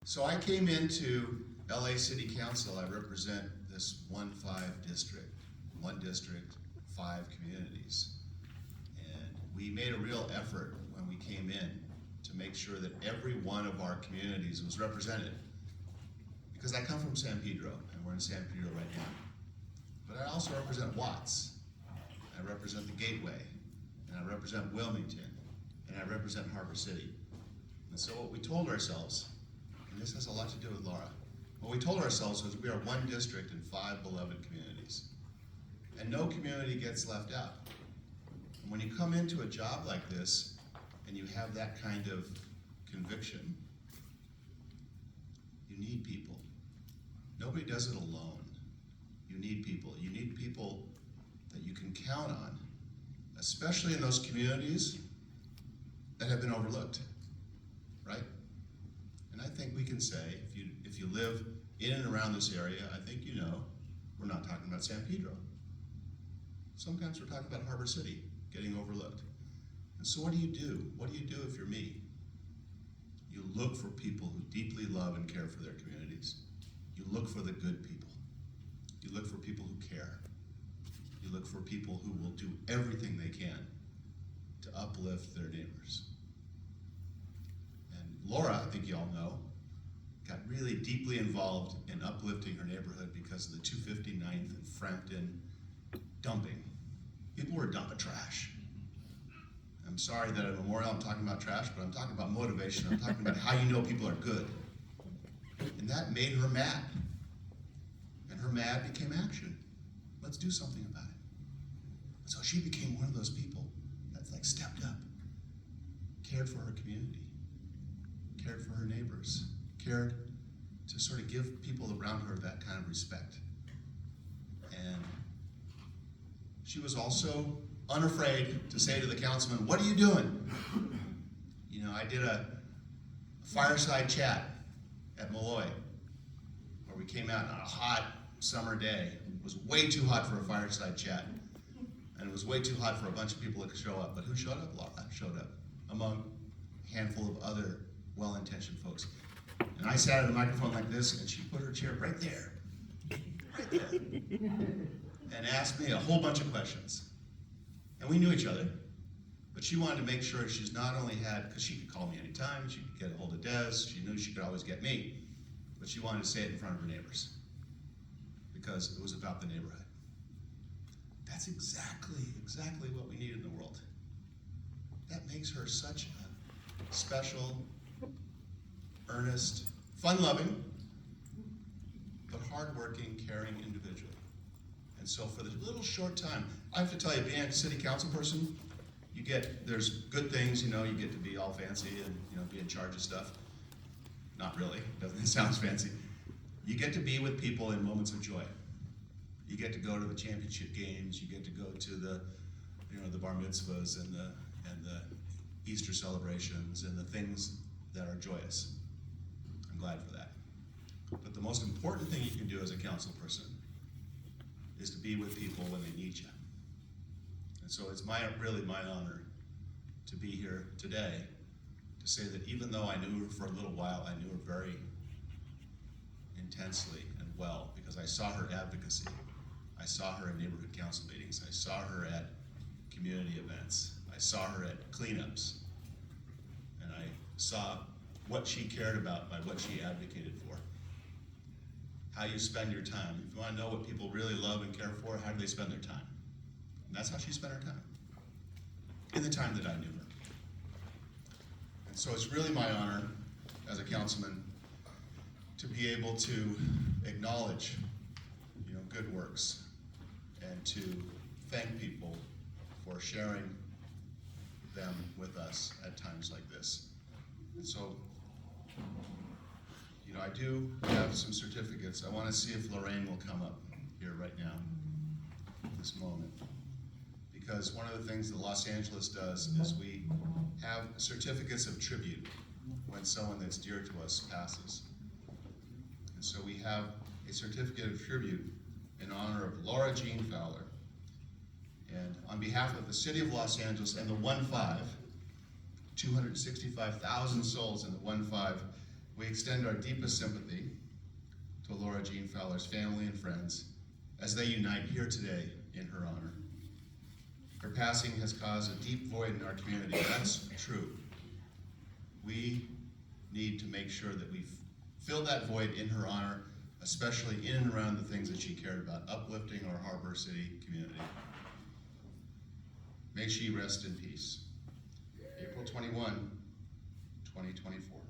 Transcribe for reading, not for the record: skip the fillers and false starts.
So I came into LA City Council. I represent this 1-5 district, 1 district, 5 communities. And we made a real effort when we came in to make sure that every one of our communities was represented. Because I come from San Pedro, and we're in San Pedro right now. But I also represent Watts. I represent the Gateway, and I represent Wilmington, and I represent Harbor City. And so what we told ourselves, and this has a lot to do with Laura, what we told ourselves was we are 1 district and 5 beloved communities. And no community gets left out. And when you come into a job like this, and you have that kind of conviction, you need people. Nobody does it alone. You need people. You need people that you can count on, especially in those communities that have been overlooked, right? And I think we can say, if you live in and around this area, I think you know, we're not talking about San Pedro. Sometimes we're talking about Harbor City getting overlooked. And so what do you do? What do you do if you're me? You look for people who deeply love and care for their communities. You look for the good people. You look for people who care. You look for people who will do everything they can to uplift their neighbors. And Laura, I think you all know, got really deeply involved in uplifting her neighborhood because of the 259th and Frampton dumping. People were dumping trash. I'm sorry that at Memorial I'm talking about trash, but I'm talking about motivation. I'm talking about how you know people are good. And that made her mad. And her mad became action. Let's do something about it. So she became one of those people that's like stepped up, cared for her community, cared for her neighbors, cared to sort of give people around her that kind of respect. And she was also unafraid to say to the councilman, "What are you doing?" You know, I did a fireside chat at Malloy where we came out on a hot summer day. It was way too hot for a fireside chat. And it was way too hot for a bunch of people to show up. But who showed up? Laura showed up, among a handful of other well-intentioned folks. And I sat at a microphone like this, and she put her chair right there, and asked me a whole bunch of questions. And we knew each other, but she wanted to make sure she's not only had, because she could call me anytime, she could get a hold of Des, she knew she could always get me, but she wanted to say it in front of her neighbors, because it was about the neighborhood. That's exactly what we need in the world. That makes her such a special, earnest, fun-loving, but hardworking, caring individual. And so for the little short time, I have to tell you, being a city council person, there's good things, you get to be all fancy and, be in charge of stuff. Not really, it sounds fancy. You get to be with people in moments of joy. You get to go to the championship games, you get to go to the bar mitzvahs and the Easter celebrations and the things that are joyous. I'm glad for that. But the most important thing you can do as a council person is to be with people when they need you. And so it's really my honor to be here today to say that even though I knew her for a little while, I knew her very intensely and well, because I saw her advocacy. I saw her in neighborhood council meetings. I saw her at community events. I saw her at cleanups. And I saw what she cared about by what she advocated for. How you spend your time. If you want to know what people really love and care for, how do they spend their time? And that's how she spent her time, in the time that I knew her. And so it's really my honor as a councilman to be able to acknowledge, good works and to thank people for sharing them with us at times like this. And so, I do have some certificates. I want to see if Lorraine will come up here right now, at this moment. Because one of the things that Los Angeles does is we have certificates of tribute when someone that's dear to us passes. And so we have a certificate of tribute in honor of Laura Jean Fowler. And on behalf of the City of Los Angeles and the 1-5, 265,000 souls in the 1-5, We extend our deepest sympathy to Laura Jean Fowler's family and friends as they unite here today in her honor. Her passing has caused a deep void in our community. That's true. We need to make sure that we fill that void in her honor, especially in and around the things that she cared about, uplifting our Harbor City community. May she rest in peace. April 21, 2024.